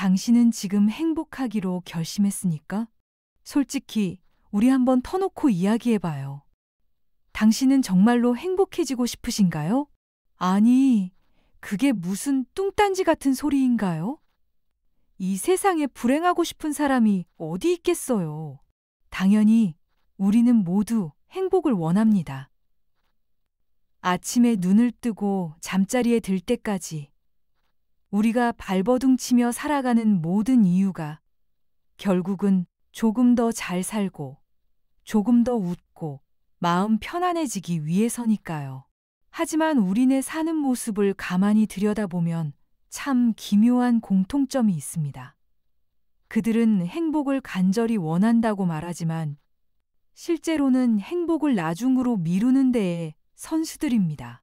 당신은 지금 행복하기로 결심했으니까? 솔직히 우리 한번 터놓고 이야기해봐요. 당신은 정말로 행복해지고 싶으신가요? 아니, 그게 무슨 뚱딴지 같은 소리인가요? 이 세상에 불행하고 싶은 사람이 어디 있겠어요. 당연히 우리는 모두 행복을 원합니다. 아침에 눈을 뜨고 잠자리에 들 때까지 우리가 발버둥치며 살아가는 모든 이유가 결국은 조금 더 잘 살고 조금 더 웃고 마음 편안해지기 위해서니까요. 하지만 우리네 사는 모습을 가만히 들여다보면 참 기묘한 공통점이 있습니다. 그들은 행복을 간절히 원한다고 말하지만 실제로는 행복을 나중으로 미루는 데에 선수들입니다.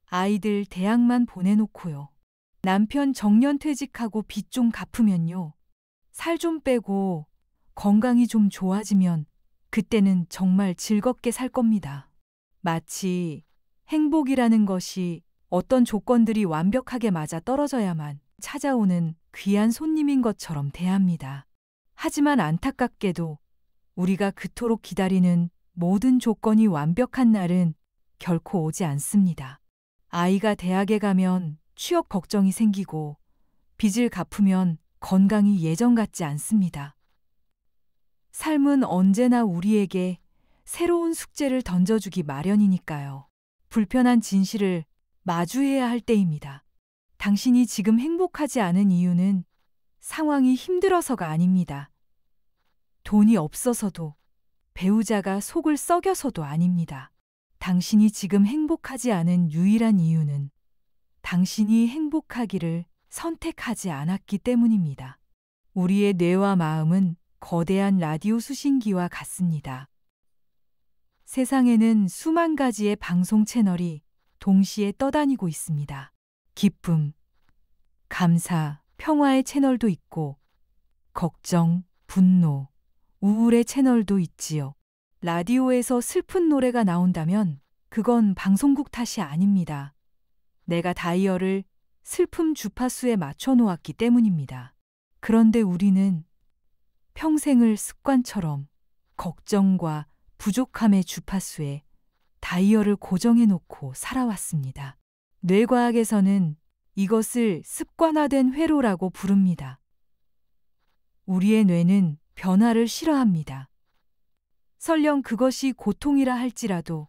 아이들 대학만 보내놓고요. 남편 정년퇴직하고 빚 좀 갚으면요. 살 좀 빼고 건강이 좀 좋아지면 그때는 정말 즐겁게 살 겁니다. 마치 행복이라는 것이 어떤 조건들이 완벽하게 맞아 떨어져야만 찾아오는 귀한 손님인 것처럼 대합니다. 하지만 안타깝게도 우리가 그토록 기다리는 모든 조건이 완벽한 날은 결코 오지 않습니다. 아이가 대학에 가면 취업 걱정이 생기고 빚을 갚으면 건강이 예전 같지 않습니다. 삶은 언제나 우리에게 새로운 숙제를 던져주기 마련이니까요. 불편한 진실을 마주해야 할 때입니다. 당신이 지금 행복하지 않은 이유는 상황이 힘들어서가 아닙니다. 돈이 없어서도 배우자가 속을 썩여서도 아닙니다. 당신이 지금 행복하지 않은 유일한 이유는 당신이 행복하기를 선택하지 않았기 때문입니다. 우리의 뇌와 마음은 거대한 라디오 수신기와 같습니다. 세상에는 수만 가지의 방송 채널이 동시에 떠다니고 있습니다. 기쁨, 감사, 평화의 채널도 있고 걱정, 분노, 우울의 채널도 있지요. 라디오에서 슬픈 노래가 나온다면 그건 방송국 탓이 아닙니다. 내가 다이얼을 슬픔 주파수에 맞춰 놓았기 때문입니다. 그런데 우리는 평생을 습관처럼 걱정과 부족함의 주파수에 다이얼을 고정해 놓고 살아왔습니다. 뇌과학에서는 이것을 습관화된 회로라고 부릅니다. 우리의 뇌는 변화를 싫어합니다. 설령 그것이 고통이라 할지라도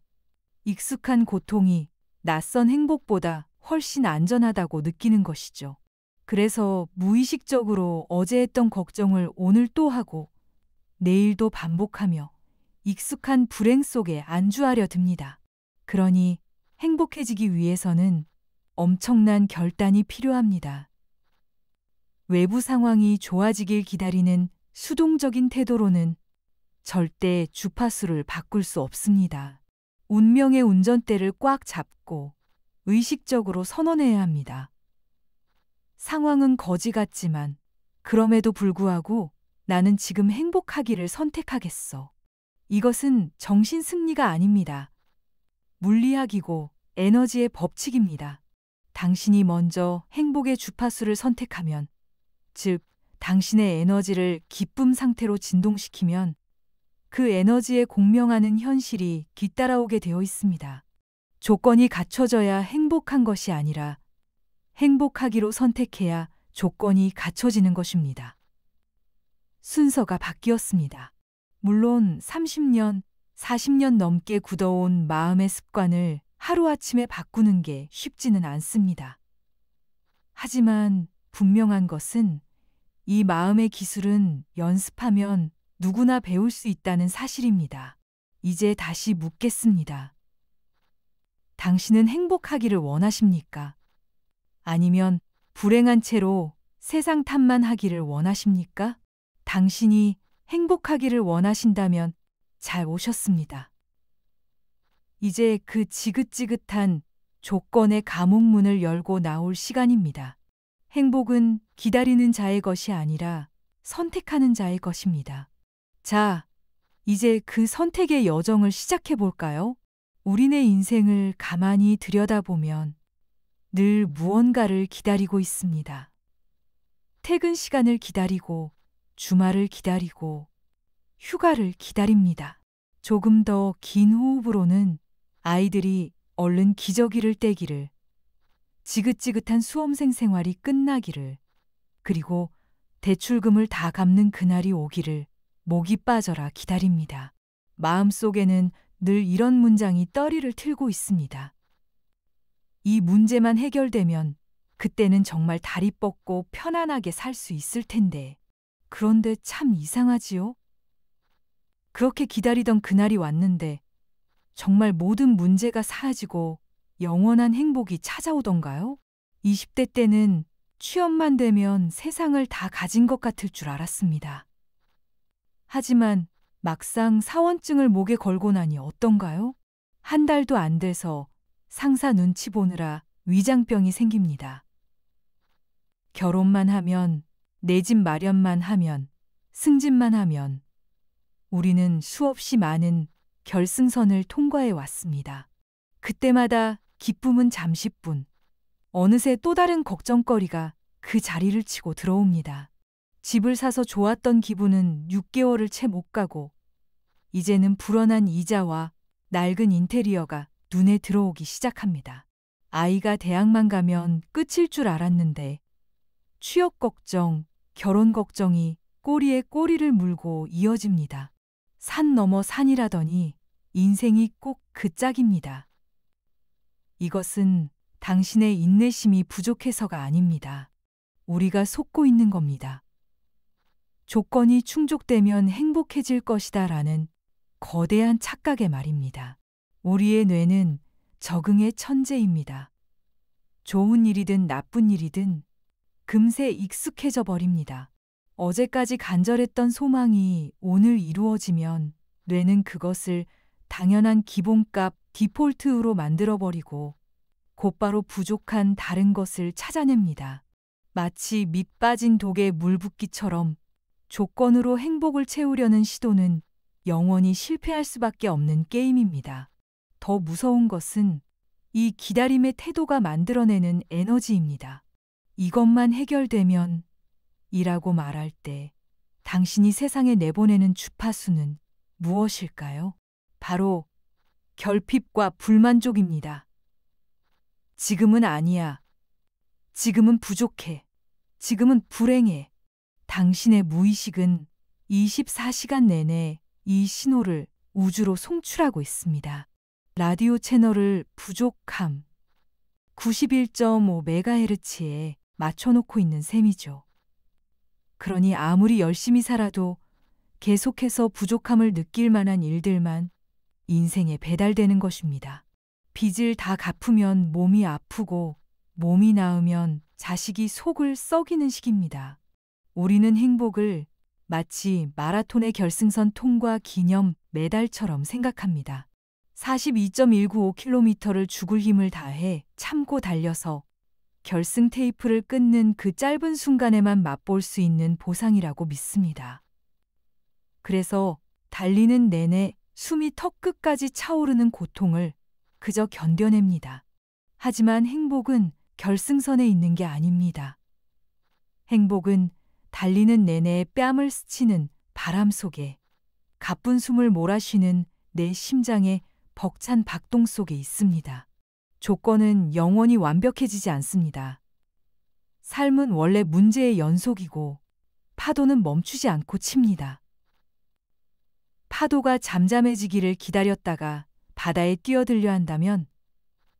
익숙한 고통이 낯선 행복보다 훨씬 안전하다고 느끼는 것이죠. 그래서 무의식적으로 어제 했던 걱정을 오늘 또 하고 내일도 반복하며 익숙한 불행 속에 안주하려 듭니다. 그러니 행복해지기 위해서는 엄청난 결단이 필요합니다. 외부 상황이 좋아지길 기다리는 수동적인 태도로는 절대 주파수를 바꿀 수 없습니다. 운명의 운전대를 꽉 잡고 의식적으로 선언해야 합니다. 상황은 거지 같지만 그럼에도 불구하고 나는 지금 행복하기를 선택하겠어. 이것은 정신 승리가 아닙니다. 물리학이고 에너지의 법칙입니다. 당신이 먼저 행복의 주파수를 선택하면, 즉 당신의 에너지를 기쁨 상태로 진동시키면 그 에너지에 공명하는 현실이 뒤따라오게 되어 있습니다. 조건이 갖춰져야 행복한 것이 아니라 행복하기로 선택해야 조건이 갖춰지는 것입니다. 순서가 바뀌었습니다. 물론 30년, 40년 넘게 굳어온 마음의 습관을 하루아침에 바꾸는 게 쉽지는 않습니다. 하지만 분명한 것은 이 마음의 기술은 연습하면 누구나 배울 수 있다는 사실입니다. 이제 다시 묻겠습니다. 당신은 행복하기를 원하십니까? 아니면 불행한 채로 세상 탓만 하기를 원하십니까? 당신이 행복하기를 원하신다면 잘 오셨습니다. 이제 그 지긋지긋한 조건의 감옥문을 열고 나올 시간입니다. 행복은 기다리는 자의 것이 아니라 선택하는 자의 것입니다. 자, 이제 그 선택의 여정을 시작해 볼까요? 우리네 인생을 가만히 들여다보면 늘 무언가를 기다리고 있습니다. 퇴근 시간을 기다리고, 주말을 기다리고, 휴가를 기다립니다. 조금 더 긴 호흡으로는 아이들이 얼른 기저귀를 떼기를, 지긋지긋한 수험생 생활이 끝나기를, 그리고 대출금을 다 갚는 그날이 오기를 목이 빠져라 기다립니다. 마음속에는 늘 이런 문장이 떠리를 틀고 있습니다. 이 문제만 해결되면 그때는 정말 다리 뻗고 편안하게 살 수 있을 텐데. 그런데 참 이상하지요? 그렇게 기다리던 그날이 왔는데 정말 모든 문제가 사라지고 영원한 행복이 찾아오던가요? 20대 때는 취업만 되면 세상을 다 가진 것 같을 줄 알았습니다. 하지만 막상 사원증을 목에 걸고 나니 어떤가요? 한 달도 안 돼서 상사 눈치 보느라 위장병이 생깁니다. 결혼만 하면, 내 집 마련만 하면, 승진만 하면 우리는 수없이 많은 결승선을 통과해 왔습니다. 그때마다 기쁨은 잠시뿐, 어느새 또 다른 걱정거리가 그 자리를 치고 들어옵니다. 집을 사서 좋았던 기분은 6개월을 채 못 가고, 이제는 불어난 이자와 낡은 인테리어가 눈에 들어오기 시작합니다. 아이가 대학만 가면 끝일 줄 알았는데, 취업 걱정, 결혼 걱정이 꼬리에 꼬리를 물고 이어집니다. 산 넘어 산이라더니 인생이 꼭 그 짝입니다. 이것은 당신의 인내심이 부족해서가 아닙니다. 우리가 속고 있는 겁니다. 조건이 충족되면 행복해질 것이다 라는 거대한 착각의 말입니다. 우리의 뇌는 적응의 천재입니다. 좋은 일이든 나쁜 일이든 금세 익숙해져 버립니다. 어제까지 간절했던 소망이 오늘 이루어지면 뇌는 그것을 당연한 기본값 디폴트로 만들어버리고 곧바로 부족한 다른 것을 찾아냅니다. 마치 밑 빠진 독에 물 붓기처럼 조건으로 행복을 채우려는 시도는 영원히 실패할 수밖에 없는 게임입니다. 더 무서운 것은 이 기다림의 태도가 만들어내는 에너지입니다. 이것만 해결되면 이라고 말할 때 당신이 세상에 내보내는 주파수는 무엇일까요? 바로 결핍과 불만족입니다. 지금은 아니야. 지금은 부족해. 지금은 불행해. 당신의 무의식은 24시간 내내 이 신호를 우주로 송출하고 있습니다. 라디오 채널을 부족함 91.5MHz에 맞춰놓고 있는 셈이죠. 그러니 아무리 열심히 살아도 계속해서 부족함을 느낄 만한 일들만 인생에 배달되는 것입니다. 빚을 다 갚으면 몸이 아프고 몸이 나으면 자식이 속을 썩이는 시기입니다. 우리는 행복을 마치 마라톤의 결승선 통과 기념 메달처럼 생각합니다. 42.195km를 죽을 힘을 다해 참고 달려서 결승 테이프를 끊는 그 짧은 순간에만 맛볼 수 있는 보상이라고 믿습니다. 그래서 달리는 내내 숨이 턱끝까지 차오르는 고통을 그저 견뎌냅니다. 하지만 행복은 결승선에 있는 게 아닙니다. 행복은 달리는 내내 뺨을 스치는 바람 속에 가쁜 숨을 몰아쉬는 내 심장의 벅찬 박동 속에 있습니다. 조건은 영원히 완벽해지지 않습니다. 삶은 원래 문제의 연속이고 파도는 멈추지 않고 칩니다. 파도가 잠잠해지기를 기다렸다가 바다에 뛰어들려 한다면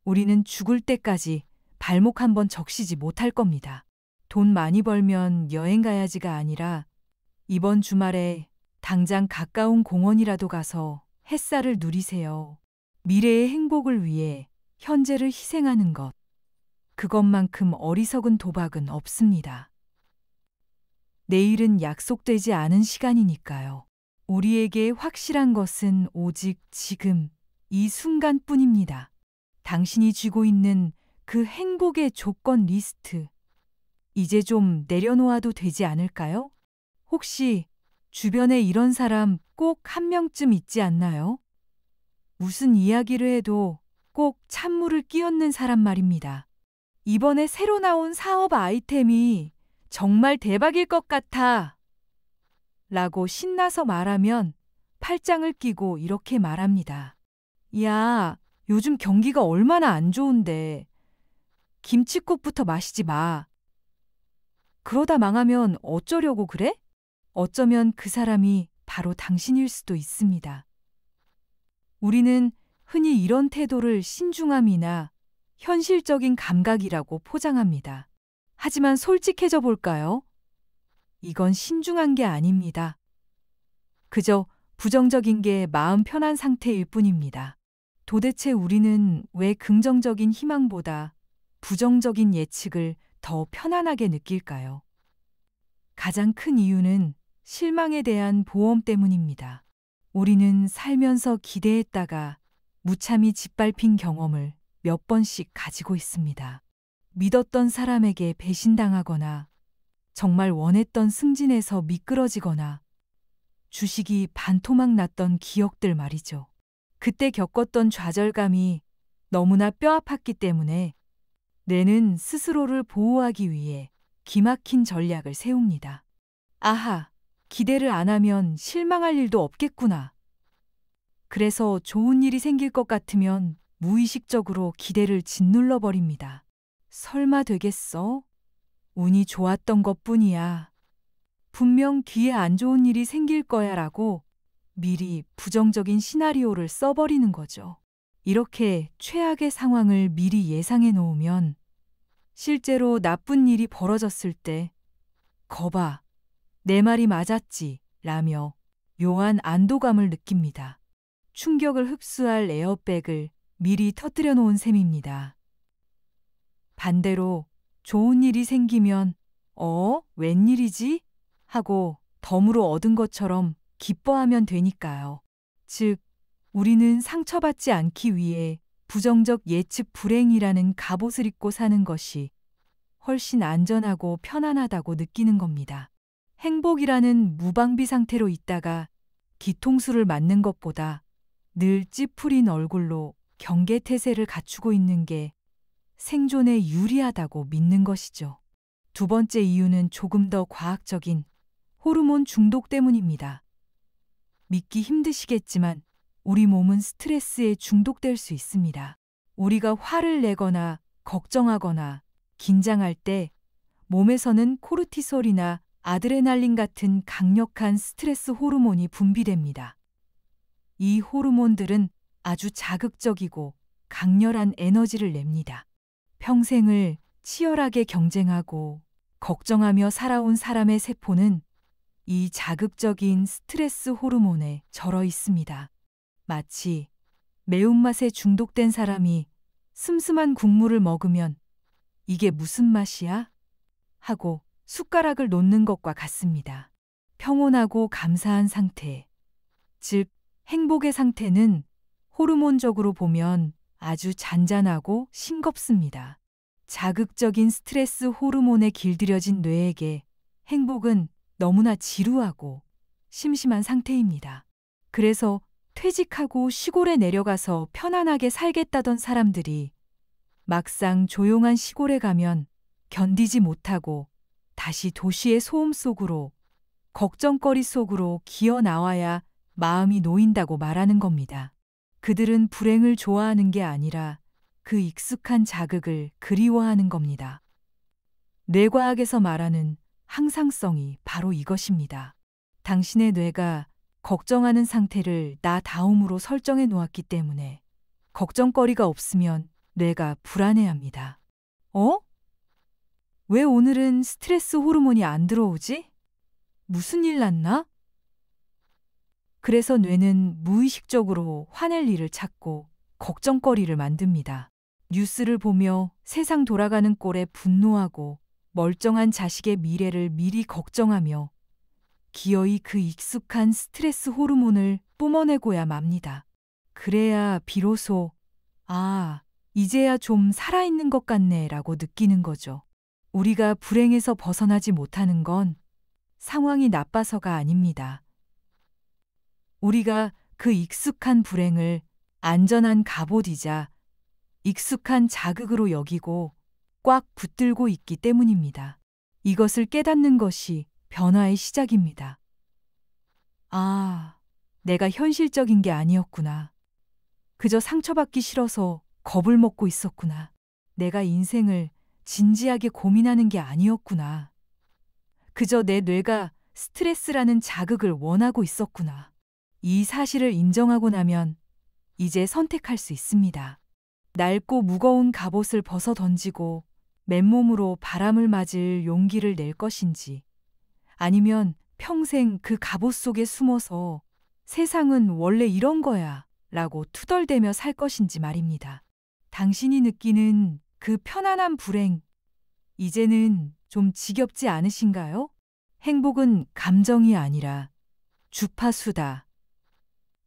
우리는 죽을 때까지 발목 한번 적시지 못할 겁니다. 돈 많이 벌면 여행 가야지가 아니라 이번 주말에 당장 가까운 공원이라도 가서 햇살을 누리세요. 미래의 행복을 위해 현재를 희생하는 것. 그것만큼 어리석은 도박은 없습니다. 내일은 약속되지 않은 시간이니까요. 우리에게 확실한 것은 오직 지금, 이 순간뿐입니다. 당신이 쥐고 있는 그 행복의 조건 리스트. 이제 좀 내려놓아도 되지 않을까요? 혹시 주변에 이런 사람 꼭 한 명쯤 있지 않나요? 무슨 이야기를 해도 꼭 찬물을 끼얹는 사람 말입니다. 이번에 새로 나온 사업 아이템이 정말 대박일 것 같아. 라고 신나서 말하면 팔짱을 끼고 이렇게 말합니다. 야, 요즘 경기가 얼마나 안 좋은데 김칫국부터 마시지 마. 그러다 망하면 어쩌려고 그래? 어쩌면 그 사람이 바로 당신일 수도 있습니다. 우리는 흔히 이런 태도를 신중함이나 현실적인 감각이라고 포장합니다. 하지만 솔직해져 볼까요? 이건 신중한 게 아닙니다. 그저 부정적인 게 마음 편한 상태일 뿐입니다. 도대체 우리는 왜 긍정적인 희망보다 부정적인 예측을 더 편안하게 느낄까요? 가장 큰 이유는 실망에 대한 보험 때문입니다. 우리는 살면서 기대했다가 무참히 짓밟힌 경험을 몇 번씩 가지고 있습니다. 믿었던 사람에게 배신당하거나 정말 원했던 승진에서 미끄러지거나 주식이 반토막 났던 기억들 말이죠. 그때 겪었던 좌절감이 너무나 뼈아팠기 때문에 뇌는 스스로를 보호하기 위해 기막힌 전략을 세웁니다. 아하, 기대를 안 하면 실망할 일도 없겠구나. 그래서 좋은 일이 생길 것 같으면 무의식적으로 기대를 짓눌러 버립니다. 설마 되겠어? 운이 좋았던 것뿐이야. 분명 뒤에 안 좋은 일이 생길 거야 라고 미리 부정적인 시나리오를 써버리는 거죠. 이렇게 최악의 상황을 미리 예상해 놓으면 실제로 나쁜 일이 벌어졌을 때 거봐, 내 말이 맞았지 라며 묘한 안도감을 느낍니다. 충격을 흡수할 에어백을 미리 터뜨려 놓은 셈입니다. 반대로 좋은 일이 생기면 웬일이지? 하고 덤으로 얻은 것처럼 기뻐하면 되니까요. 즉, 우리는 상처받지 않기 위해 부정적 예측 불행이라는 갑옷을 입고 사는 것이 훨씬 안전하고 편안하다고 느끼는 겁니다. 행복이라는 무방비 상태로 있다가 뒤통수를 맞는 것보다 늘 찌푸린 얼굴로 경계태세를 갖추고 있는 게 생존에 유리하다고 믿는 것이죠. 두 번째 이유는 조금 더 과학적인 호르몬 중독 때문입니다. 믿기 힘드시겠지만 우리 몸은 스트레스에 중독될 수 있습니다. 우리가 화를 내거나 걱정하거나 긴장할 때 몸에서는 코르티솔이나 아드레날린 같은 강력한 스트레스 호르몬이 분비됩니다. 이 호르몬들은 아주 자극적이고 강렬한 에너지를 냅니다. 평생을 치열하게 경쟁하고 걱정하며 살아온 사람의 세포는 이 자극적인 스트레스 호르몬에 절어 있습니다. 마치 매운맛에 중독된 사람이 슴슴한 국물을 먹으면 이게 무슨 맛이야? 하고 숟가락을 놓는 것과 같습니다. 평온하고 감사한 상태, 즉 행복의 상태는 호르몬적으로 보면 아주 잔잔하고 싱겁습니다. 자극적인 스트레스 호르몬에 길들여진 뇌에게 행복은 너무나 지루하고 심심한 상태입니다. 그래서 퇴직하고 시골에 내려가서 편안하게 살겠다던 사람들이 막상 조용한 시골에 가면 견디지 못하고 다시 도시의 소음 속으로, 걱정거리 속으로 기어 나와야 마음이 놓인다고 말하는 겁니다. 그들은 불행을 좋아하는 게 아니라 그 익숙한 자극을 그리워하는 겁니다. 뇌과학에서 말하는 항상성이 바로 이것입니다. 당신의 뇌가 걱정하는 상태를 나다움으로 설정해 놓았기 때문에 걱정거리가 없으면 뇌가 불안해합니다. 왜 오늘은 스트레스 호르몬이 안 들어오지? 무슨 일 났나? 그래서 뇌는 무의식적으로 화낼 일을 찾고 걱정거리를 만듭니다. 뉴스를 보며 세상 돌아가는 꼴에 분노하고 멀쩡한 자식의 미래를 미리 걱정하며 기어이 그 익숙한 스트레스 호르몬을 뿜어내고야 맙니다. 그래야 비로소 이제야 좀 살아있는 것 같네 라고 느끼는 거죠. 우리가 불행에서 벗어나지 못하는 건 상황이 나빠서가 아닙니다. 우리가 그 익숙한 불행을 안전한 갑옷이자 익숙한 자극으로 여기고 꽉 붙들고 있기 때문입니다. 이것을 깨닫는 것이 변화의 시작입니다. 아, 내가 현실적인 게 아니었구나. 그저 상처받기 싫어서 겁을 먹고 있었구나. 내가 인생을 진지하게 고민하는 게 아니었구나. 그저 내 뇌가 스트레스라는 자극을 원하고 있었구나. 이 사실을 인정하고 나면 이제 선택할 수 있습니다. 낡고 무거운 갑옷을 벗어 던지고 맨몸으로 바람을 맞을 용기를 낼 것인지, 아니면 평생 그 갑옷 속에 숨어서 세상은 원래 이런 거야 라고 투덜대며 살 것인지 말입니다. 당신이 느끼는 그 편안한 불행, 이제는 좀 지겹지 않으신가요? 행복은 감정이 아니라 주파수다.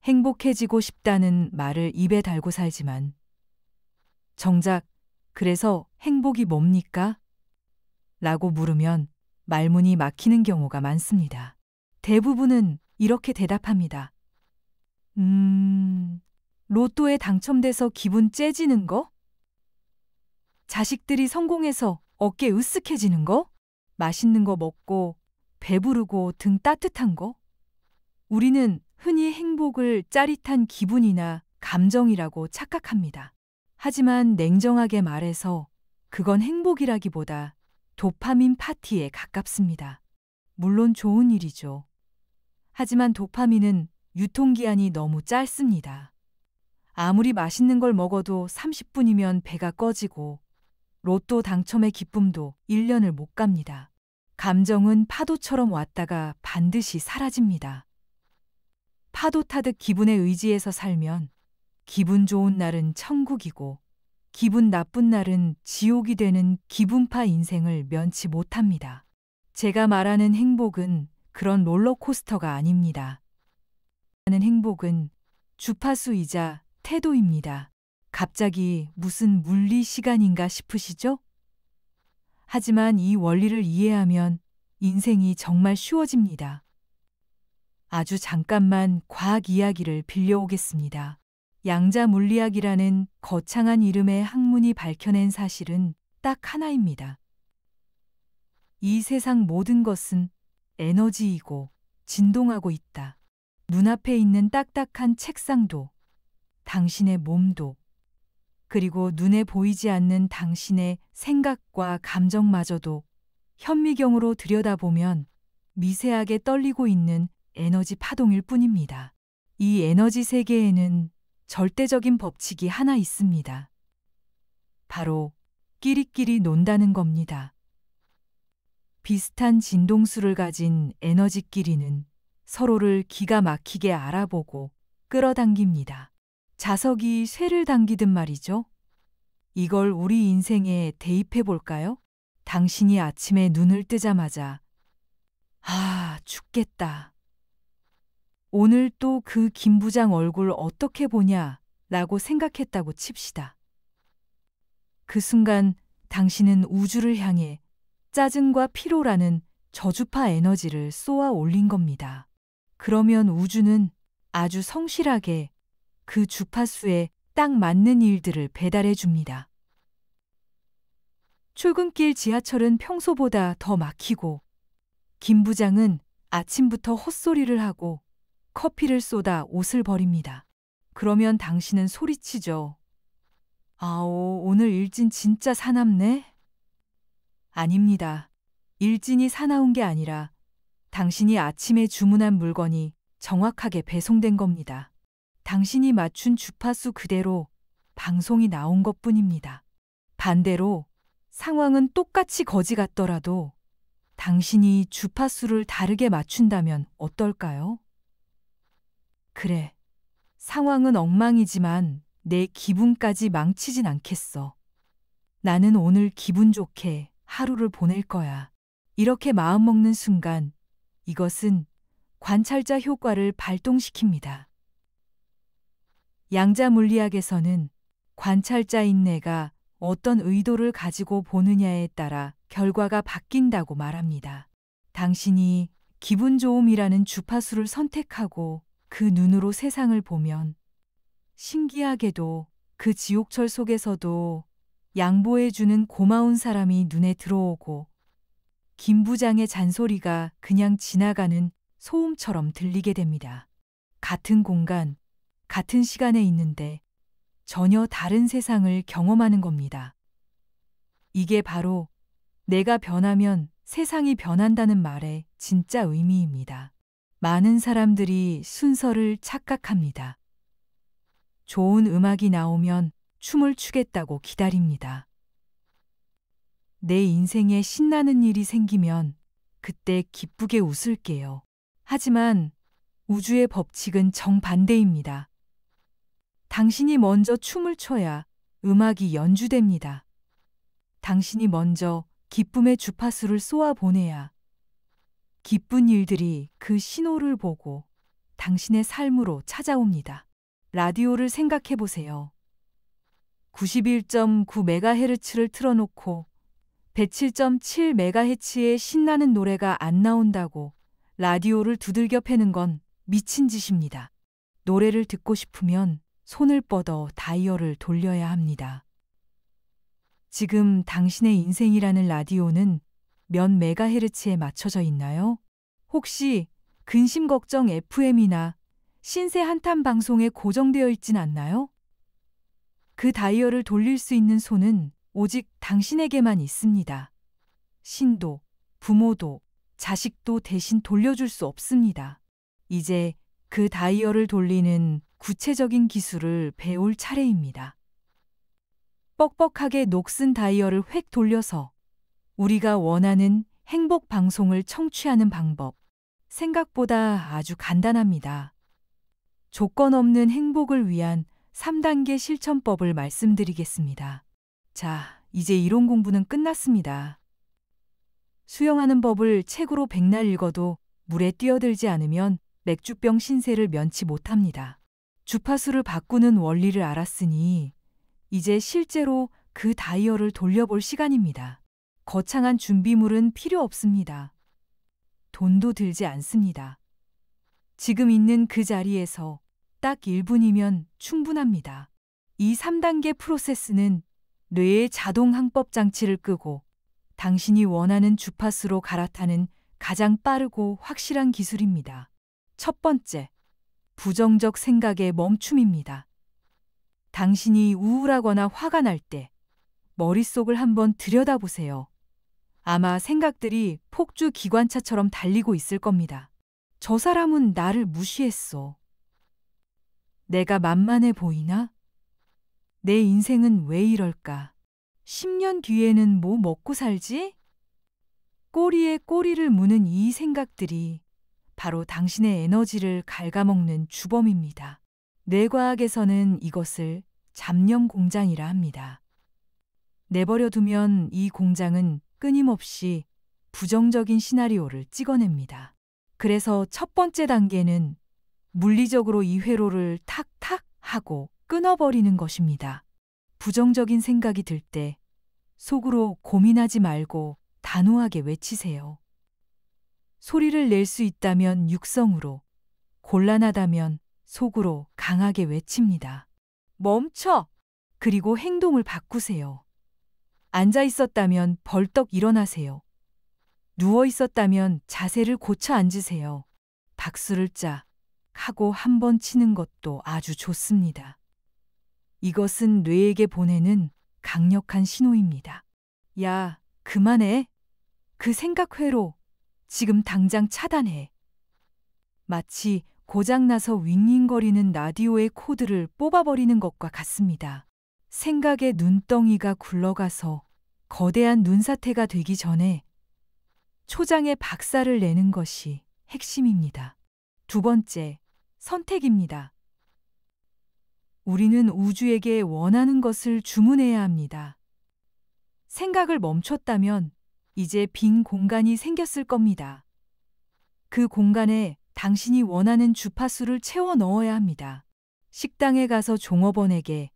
행복해지고 싶다는 말을 입에 달고 살지만 정작 그래서 행복이 뭡니까? 라고 물으면 말문이 막히는 경우가 많습니다. 대부분은 이렇게 대답합니다. 로또에 당첨돼서 기분 째지는 거? 자식들이 성공해서 어깨 으쓱해지는 거? 맛있는 거 먹고 배부르고 등 따뜻한 거? 우리는 흔히 행복을 짜릿한 기분이나 감정이라고 착각합니다. 하지만 냉정하게 말해서 그건 행복이라기보다 도파민 파티에 가깝습니다. 물론 좋은 일이죠. 하지만 도파민은 유통기한이 너무 짧습니다. 아무리 맛있는 걸 먹어도 30분이면 배가 꺼지고 로또 당첨의 기쁨도 1년을 못 갑니다. 감정은 파도처럼 왔다가 반드시 사라집니다. 파도 타듯 기분에 의지해서 살면 기분 좋은 날은 천국이고 기분 나쁜 날은 지옥이 되는 기분파 인생을 면치 못합니다. 제가 말하는 행복은 그런 롤러코스터가 아닙니다. 하는 행복은 주파수이자 태도입니다. 갑자기 무슨 물리 시간인가 싶으시죠? 하지만 이 원리를 이해하면 인생이 정말 쉬워집니다. 아주 잠깐만 과학 이야기를 빌려오겠습니다. 양자 물리학이라는 거창한 이름의 학문이 밝혀낸 사실은 딱 하나입니다. 이 세상 모든 것은 에너지이고 진동하고 있다. 눈앞에 있는 딱딱한 책상도, 당신의 몸도, 그리고 눈에 보이지 않는 당신의 생각과 감정마저도 현미경으로 들여다보면 미세하게 떨리고 있는 에너지 파동일 뿐입니다. 이 에너지 세계에는 절대적인 법칙이 하나 있습니다. 바로 끼리끼리 논다는 겁니다. 비슷한 진동수를 가진 에너지끼리는 서로를 기가 막히게 알아보고 끌어당깁니다. 자석이 쇠를 당기듯 말이죠. 이걸 우리 인생에 대입해 볼까요? 당신이 아침에 눈을 뜨자마자 아, 죽겠다. 오늘 또 그 김 부장 얼굴 어떻게 보냐 라고 생각했다고 칩시다. 그 순간 당신은 우주를 향해 짜증과 피로라는 저주파 에너지를 쏘아 올린 겁니다. 그러면 우주는 아주 성실하게 그 주파수에 딱 맞는 일들을 배달해 줍니다. 출근길 지하철은 평소보다 더 막히고 김 부장은 아침부터 헛소리를 하고 커피를 쏟아 옷을 버립니다. 그러면 당신은 소리치죠. 아오, 오늘 일진 진짜 사납네? 아닙니다. 일진이 사나운 게 아니라 당신이 아침에 주문한 물건이 정확하게 배송된 겁니다. 당신이 맞춘 주파수 그대로 방송이 나온 것뿐입니다. 반대로 상황은 똑같이 거지 같더라도 당신이 주파수를 다르게 맞춘다면 어떨까요? 그래, 상황은 엉망이지만 내 기분까지 망치진 않겠어. 나는 오늘 기분 좋게 하루를 보낼 거야. 이렇게 마음먹는 순간 이것은 관찰자 효과를 발동시킵니다. 양자 물리학에서는 관찰자인 내가 어떤 의도를 가지고 보느냐에 따라 결과가 바뀐다고 말합니다. 당신이 기분 좋음이라는 주파수를 선택하고 그 눈으로 세상을 보면 신기하게도 그 지옥철 속에서도 양보해주는 고마운 사람이 눈에 들어오고 김 부장의 잔소리가 그냥 지나가는 소음처럼 들리게 됩니다. 같은 공간, 같은 시간에 있는데 전혀 다른 세상을 경험하는 겁니다. 이게 바로 내가 변하면 세상이 변한다는 말의 진짜 의미입니다. 많은 사람들이 순서를 착각합니다. 좋은 음악이 나오면 춤을 추겠다고 기다립니다. 내 인생에 신나는 일이 생기면 그때 기쁘게 웃을게요. 하지만 우주의 법칙은 정반대입니다. 당신이 먼저 춤을 춰야 음악이 연주됩니다. 당신이 먼저 기쁨의 주파수를 쏘아 보내야 기쁜 일들이 그 신호를 보고 당신의 삶으로 찾아옵니다. 라디오를 생각해 보세요. 91.9MHz를 틀어놓고 107.7MHz의 신나는 노래가 안 나온다고 라디오를 두들겨 패는 건 미친 짓입니다. 노래를 듣고 싶으면 손을 뻗어 다이얼을 돌려야 합니다. 지금 당신의 인생이라는 라디오는 몇 메가헤르츠에 맞춰져 있나요? 혹시 근심 걱정 FM이나 신세 한탄 방송에 고정되어 있진 않나요? 그 다이얼을 돌릴 수 있는 손은 오직 당신에게만 있습니다. 신도, 부모도, 자식도 대신 돌려줄 수 없습니다. 이제 그 다이얼을 돌리는 구체적인 기술을 배울 차례입니다. 뻑뻑하게 녹슨 다이얼을 획 돌려서 우리가 원하는 행복 방송을 청취하는 방법. 생각보다 아주 간단합니다. 조건 없는 행복을 위한 3단계 실천법을 말씀드리겠습니다. 자, 이제 이론 공부는 끝났습니다. 수영하는 법을 책으로 백날 읽어도 물에 뛰어들지 않으면 맥주병 신세를 면치 못합니다. 주파수를 바꾸는 원리를 알았으니 이제 실제로 그 다이얼을 돌려볼 시간입니다. 거창한 준비물은 필요 없습니다. 돈도 들지 않습니다. 지금 있는 그 자리에서 딱 1분이면 충분합니다. 이 3단계 프로세스는 뇌의 자동 항법 장치를 끄고 당신이 원하는 주파수로 갈아타는 가장 빠르고 확실한 기술입니다. 첫 번째, 부정적 생각의 멈춤입니다. 당신이 우울하거나 화가 날 때 머릿속을 한번 들여다보세요. 아마 생각들이 폭주 기관차처럼 달리고 있을 겁니다. 저 사람은 나를 무시했어. 내가 만만해 보이나? 내 인생은 왜 이럴까? 10년 뒤에는 뭐 먹고 살지? 꼬리에 꼬리를 무는 이 생각들이 바로 당신의 에너지를 갉아먹는 주범입니다. 뇌과학에서는 이것을 잡념 공장이라 합니다. 내버려 두면 이 공장은 끊임없이 부정적인 시나리오를 찍어냅니다. 그래서 첫 번째 단계는 물리적으로 이 회로를 탁탁 하고 끊어버리는 것입니다. 부정적인 생각이 들 때 속으로 고민하지 말고 단호하게 외치세요. 소리를 낼 수 있다면 육성으로, 곤란하다면 속으로 강하게 외칩니다. 멈춰! 그리고 행동을 바꾸세요. 앉아 있었다면 벌떡 일어나세요. 누워 있었다면 자세를 고쳐 앉으세요. 박수를 짝 하고 한 번 치는 것도 아주 좋습니다. 이것은 뇌에게 보내는 강력한 신호입니다. 야, 그만해. 그 생각 회로 지금 당장 차단해. 마치 고장나서 윙윙거리는 라디오의 코드를 뽑아버리는 것과 같습니다. 생각의 눈덩이가 굴러가서 거대한 눈사태가 되기 전에 초장에 박살을 내는 것이 핵심입니다. 두 번째, 선택입니다. 우리는 우주에게 원하는 것을 주문해야 합니다. 생각을 멈췄다면 이제 빈 공간이 생겼을 겁니다. 그 공간에 당신이 원하는 주파수를 채워 넣어야 합니다. 식당에 가서 종업원에게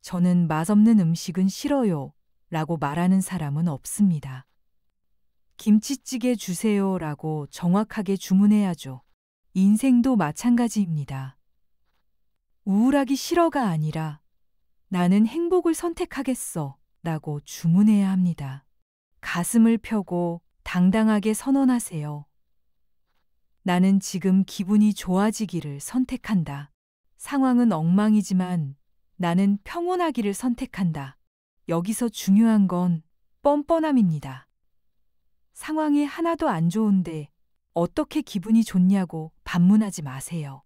저는 맛없는 음식은 싫어요 라고 말하는 사람은 없습니다. 김치찌개 주세요 라고 정확하게 주문해야죠. 인생도 마찬가지입니다. 우울하기 싫어가 아니라 나는 행복을 선택하겠어 라고 주문해야 합니다. 가슴을 펴고 당당하게 선언하세요. 나는 지금 기분이 좋아지기를 선택한다. 상황은 엉망이지만 나는 평온하기를 선택한다. 여기서 중요한 건 뻔뻔함입니다. 상황이 하나도 안 좋은데 어떻게 기분이 좋냐고 반문하지 마세요.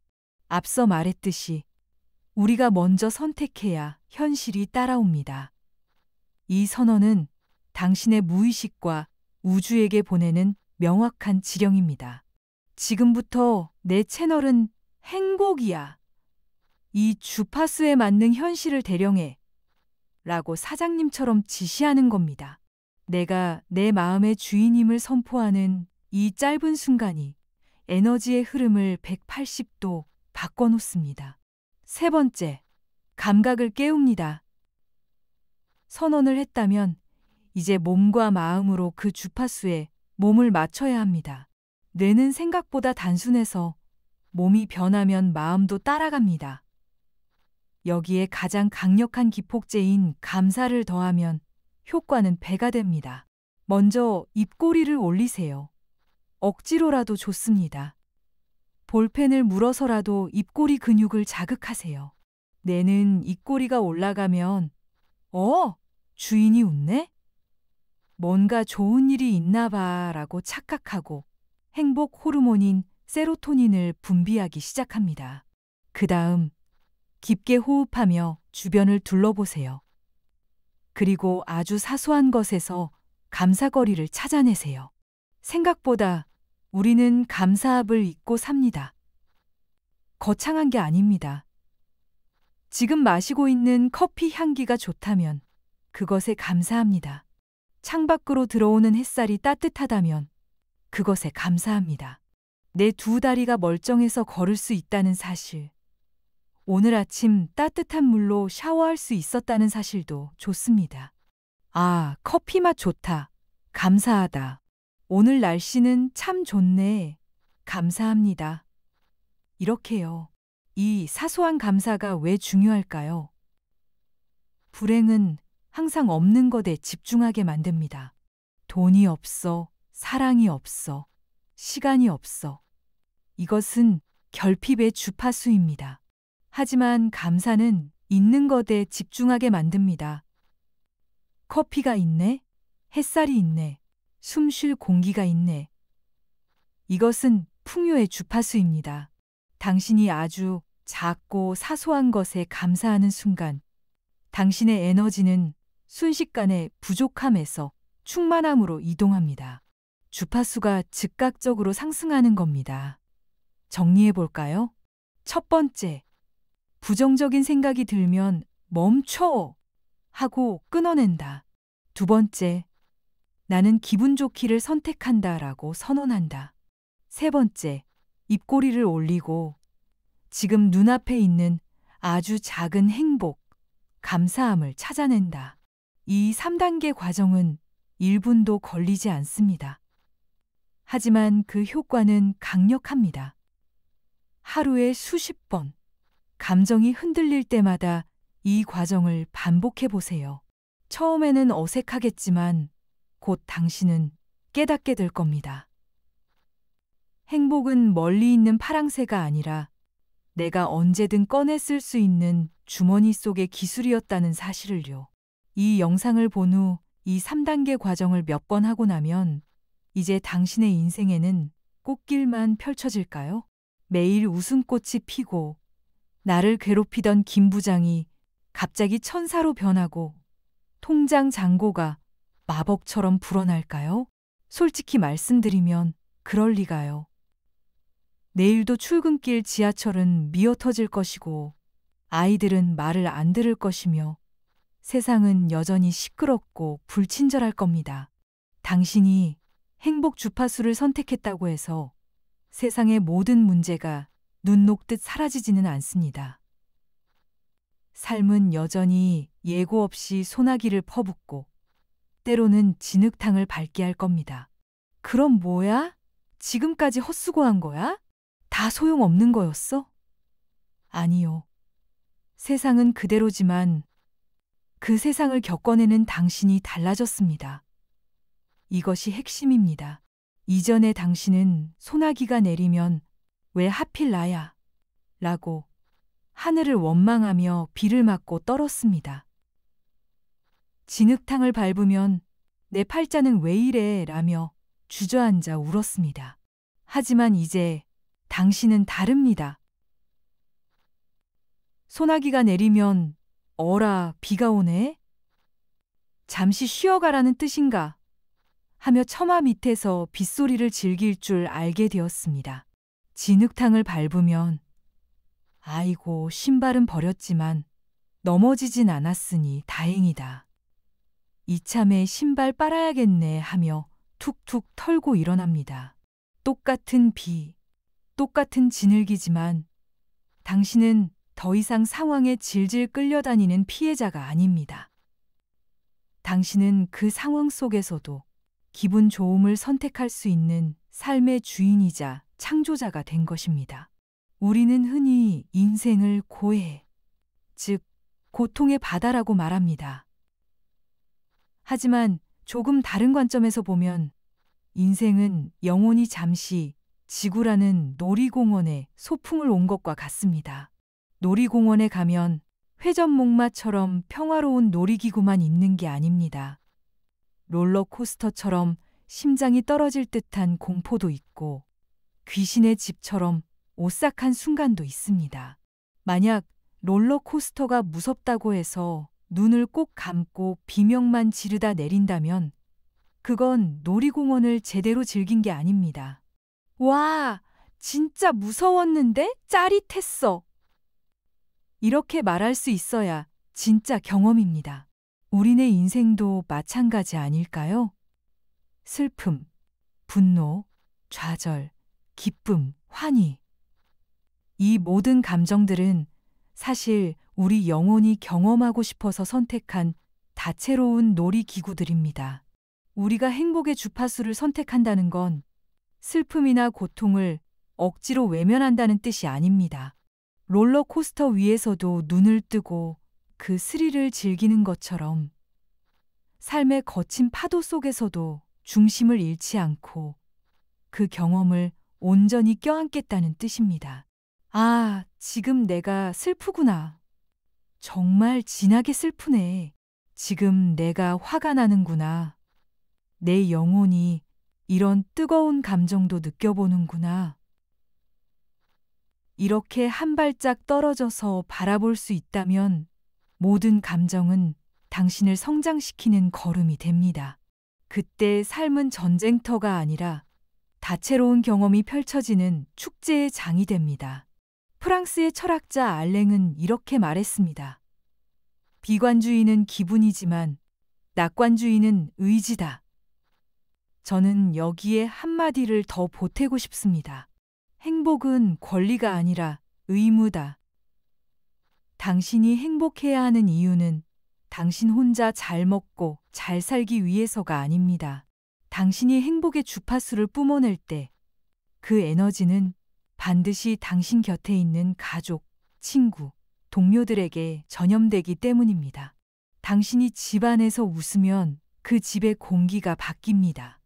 앞서 말했듯이 우리가 먼저 선택해야 현실이 따라옵니다. 이 선언은 당신의 무의식과 우주에게 보내는 명확한 지령입니다. 지금부터 내 채널은 행복이야. 이 주파수에 맞는 현실을 대령해. 라고 사장님처럼 지시하는 겁니다. 내가 내 마음의 주인임을 선포하는 이 짧은 순간이 에너지의 흐름을 180도 바꿔놓습니다. 세 번째, 감각을 깨웁니다. 선언을 했다면 이제 몸과 마음으로 그 주파수에 몸을 맞춰야 합니다. 뇌는 생각보다 단순해서 몸이 변하면 마음도 따라갑니다. 여기에 가장 강력한 기폭제인 감사를 더하면 효과는 배가 됩니다. 먼저 입꼬리를 올리세요. 억지로라도 좋습니다. 볼펜을 물어서라도 입꼬리 근육을 자극하세요. 뇌는 입꼬리가 올라가면 주인이 웃네? 뭔가 좋은 일이 있나 봐 라고 착각하고 행복 호르몬인 세로토닌을 분비하기 시작합니다. 그 다음 깊게 호흡하며 주변을 둘러보세요. 그리고 아주 사소한 것에서 감사거리를 찾아내세요. 생각보다 우리는 감사합을 잊고 삽니다. 거창한 게 아닙니다. 지금 마시고 있는 커피 향기가 좋다면 그것에 감사합니다. 창밖으로 들어오는 햇살이 따뜻하다면 그것에 감사합니다. 내 두 다리가 멀쩡해서 걸을 수 있다는 사실. 오늘 아침 따뜻한 물로 샤워할 수 있었다는 사실도 좋습니다. 아, 커피 맛 좋다. 감사하다. 오늘 날씨는 참 좋네. 감사합니다. 이렇게요. 이 사소한 감사가 왜 중요할까요? 불행은 항상 없는 것에 집중하게 만듭니다. 돈이 없어, 사랑이 없어, 시간이 없어. 이것은 결핍의 주파수입니다. 하지만 감사는 있는 것에 집중하게 만듭니다. 커피가 있네, 햇살이 있네, 숨 쉴 공기가 있네. 이것은 풍요의 주파수입니다. 당신이 아주 작고 사소한 것에 감사하는 순간, 당신의 에너지는 순식간에 부족함에서 충만함으로 이동합니다. 주파수가 즉각적으로 상승하는 겁니다. 정리해 볼까요? 첫 번째, 부정적인 생각이 들면 멈춰! 하고 끊어낸다. 두 번째, 나는 기분 좋기를 선택한다 라고 선언한다. 세 번째, 입꼬리를 올리고 지금 눈앞에 있는 아주 작은 행복, 감사함을 찾아낸다. 이 3단계 과정은 1분도 걸리지 않습니다. 하지만 그 효과는 강력합니다. 하루에 수십 번, 감정이 흔들릴 때마다 이 과정을 반복해 보세요. 처음에는 어색하겠지만 곧 당신은 깨닫게 될 겁니다. 행복은 멀리 있는 파랑새가 아니라 내가 언제든 꺼내 쓸 수 있는 주머니 속의 기술이었다는 사실을요. 이 영상을 본 후 이 3단계 과정을 몇 번 하고 나면 이제 당신의 인생에는 꽃길만 펼쳐질까요? 매일 웃음꽃이 피고 나를 괴롭히던 김 부장이 갑자기 천사로 변하고 통장 잔고가 마법처럼 불어날까요? 솔직히 말씀드리면 그럴 리가요. 내일도 출근길 지하철은 미어터질 것이고 아이들은 말을 안 들을 것이며 세상은 여전히 시끄럽고 불친절할 겁니다. 당신이 행복 주파수를 선택했다고 해서 세상의 모든 문제가 눈 녹듯 사라지지는 않습니다. 삶은 여전히 예고 없이 소나기를 퍼붓고 때로는 진흙탕을 밟게 할 겁니다. 그럼 뭐야? 지금까지 헛수고한 거야? 다 소용없는 거였어? 아니요. 세상은 그대로지만 그 세상을 겪어내는 당신이 달라졌습니다. 이것이 핵심입니다. 이전에 당신은 소나기가 내리면 왜 하필 나야? 라고 하늘을 원망하며 비를 맞고 떨었습니다. 진흙탕을 밟으면 내 팔자는 왜 이래? 라며 주저앉아 울었습니다. 하지만 이제 당신은 다릅니다. 소나기가 내리면 어라, 비가 오네? 잠시 쉬어가라는 뜻인가? 하며 처마 밑에서 빗소리를 즐길 줄 알게 되었습니다. 진흙탕을 밟으면 아이고, 신발은 버렸지만 넘어지진 않았으니 다행이다. 이참에 신발 빨아야겠네 하며 툭툭 털고 일어납니다. 똑같은 비, 똑같은 진흙이지만 당신은 더 이상 상황에 질질 끌려다니는 피해자가 아닙니다. 당신은 그 상황 속에서도 기분 좋음을 선택할 수 있는 삶의 주인이자 창조자가 된 것입니다. 우리는 흔히 인생을 고해, 즉 고통의 바다라고 말합니다. 하지만 조금 다른 관점에서 보면 인생은 영원히 잠시 지구라는 놀이공원에 소풍을 온 것과 같습니다. 놀이공원에 가면 회전목마처럼 평화로운 놀이기구만 있는 게 아닙니다. 롤러코스터처럼 심장이 떨어질 듯한 공포도 있고 귀신의 집처럼 오싹한 순간도 있습니다. 만약 롤러코스터가 무섭다고 해서 눈을 꼭 감고 비명만 지르다 내린다면 그건 놀이공원을 제대로 즐긴 게 아닙니다. 와, 진짜 무서웠는데 짜릿했어. 이렇게 말할 수 있어야 진짜 경험입니다. 우리네 인생도 마찬가지 아닐까요? 슬픔, 분노, 좌절, 기쁨, 환희. 이 모든 감정들은 사실 우리 영혼이 경험하고 싶어서 선택한 다채로운 놀이기구들입니다. 우리가 행복의 주파수를 선택한다는 건 슬픔이나 고통을 억지로 외면한다는 뜻이 아닙니다. 롤러코스터 위에서도 눈을 뜨고 그 스릴을 즐기는 것처럼 삶의 거친 파도 속에서도 중심을 잃지 않고 그 경험을 온전히 껴안겠다는 뜻입니다. 아, 지금 내가 슬프구나. 정말 진하게 슬프네. 지금 내가 화가 나는구나. 내 영혼이 이런 뜨거운 감정도 느껴보는구나. 이렇게 한 발짝 떨어져서 바라볼 수 있다면 모든 감정은 당신을 성장시키는 걸음이 됩니다. 그때 삶은 전쟁터가 아니라 다채로운 경험이 펼쳐지는 축제의 장이 됩니다. 프랑스의 철학자 알랭은 이렇게 말했습니다. 비관주의는 기분이지만 낙관주의는 의지다. 저는 여기에 한마디를 더 보태고 싶습니다. 행복은 권리가 아니라 의무다. 당신이 행복해야 하는 이유는 당신 혼자 잘 먹고 잘 살기 위해서가 아닙니다. 당신이 행복의 주파수를 뿜어낼 때 그 에너지는 반드시 당신 곁에 있는 가족, 친구, 동료들에게 전염되기 때문입니다. 당신이 집 안에서 웃으면 그 집의 공기가 바뀝니다.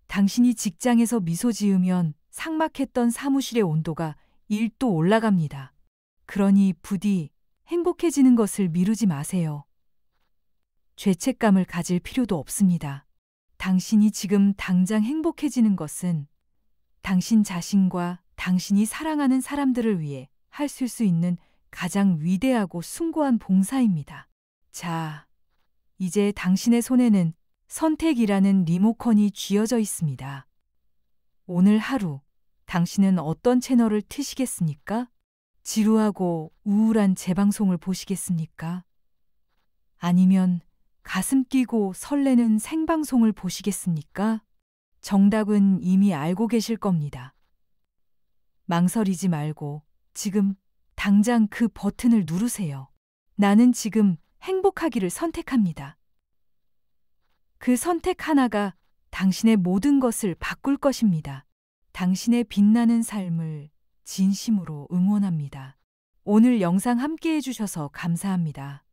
당신이 직장에서 미소 지으면 삭막했던 사무실의 온도가 1도 올라갑니다. 그러니 부디 행복해지는 것을 미루지 마세요. 죄책감을 가질 필요도 없습니다. 당신이 지금 당장 행복해지는 것은 당신 자신과 당신이 사랑하는 사람들을 위해 하실 수 있는 가장 위대하고 숭고한 봉사입니다. 자, 이제 당신의 손에는 선택이라는 리모컨이 쥐어져 있습니다. 오늘 하루 당신은 어떤 채널을 트시겠습니까? 지루하고 우울한 재방송을 보시겠습니까? 아니면 가슴 뛰고 설레는 생방송을 보시겠습니까? 정답은 이미 알고 계실 겁니다. 망설이지 말고 지금 당장 그 버튼을 누르세요. 나는 지금 행복하기를 선택합니다. 그 선택 하나가 당신의 모든 것을 바꿀 것입니다. 당신의 빛나는 삶을 진심으로 응원합니다. 오늘 영상 함께 해주셔서 감사합니다.